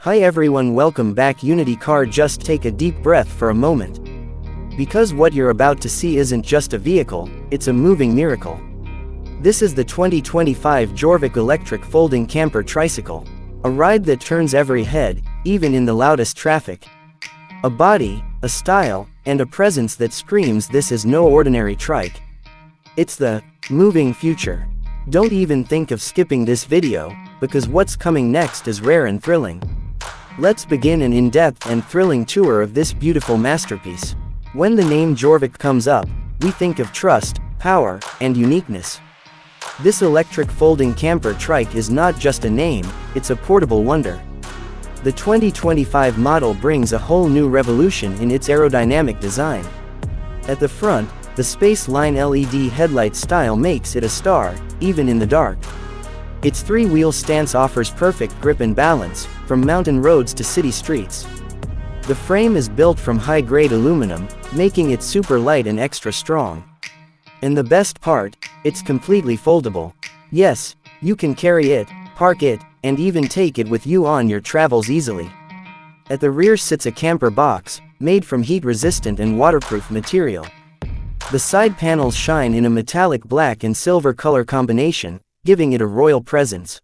Hi everyone, welcome back. Unity Car. Just take a deep breath for a moment. Because what you're about to see isn't just a vehicle, it's a moving miracle. This is the 2025 Jorvik electric folding camper tricycle. A ride that turns every head, even in the loudest traffic. A body, a style, and a presence that screams this is no ordinary trike. It's the moving future. Don't even think of skipping this video, because what's coming next is rare and thrilling. Let's begin an in-depth and thrilling tour of this beautiful masterpiece. When the name Jorvik comes up, we think of trust, power, and uniqueness. This electric folding camper trike is not just a name, it's a portable wonder. The 2025 model brings a whole new revolution in its aerodynamic design. At the front, the Space Line LED headlight style makes it a star, even in the dark. Its three-wheel stance offers perfect grip and balance, from mountain roads to city streets. The frame is built from high-grade aluminum, making it super light and extra strong. And the best part, it's completely foldable. Yes, you can carry it, park it, and even take it with you on your travels easily. At the rear sits a camper box, made from heat-resistant and waterproof material. The side panels shine in a metallic black and silver color combination, giving it a royal presence.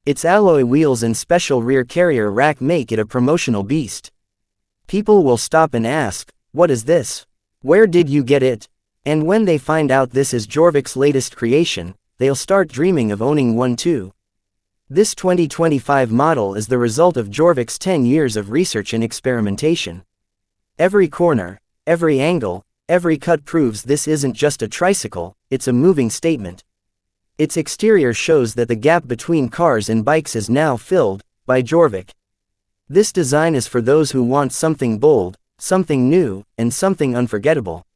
Its alloy wheels and special rear carrier rack make it a promotional beast. People will stop and ask, "What is this? Where did you get it?" And when they find out this is Jorvik's latest creation, they'll start dreaming of owning one too. This 2025 model is the result of Jorvik's 10 years of research and experimentation. Every corner, every angle, every cut proves this isn't just a tricycle, it's a moving statement. Its exterior shows that the gap between cars and bikes is now filled by Jorvik. This design is for those who want something bold, something new, and something unforgettable.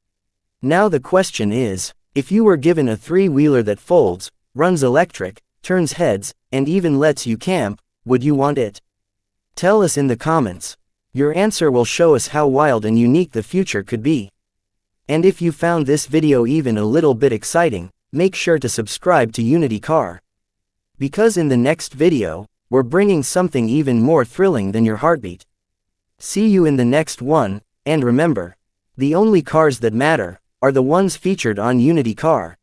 Now the question is, if you were given a three-wheeler that folds, runs electric, turns heads, and even lets you camp, would you want it? Tell us in the comments. Your answer will show us how wild and unique the future could be. And if you found this video even a little bit exciting, make sure to subscribe to Unity Car. Because in the next video, we're bringing something even more thrilling than your heartbeat. See you in the next one, and remember, the only cars that matter are the ones featured on Unity Car.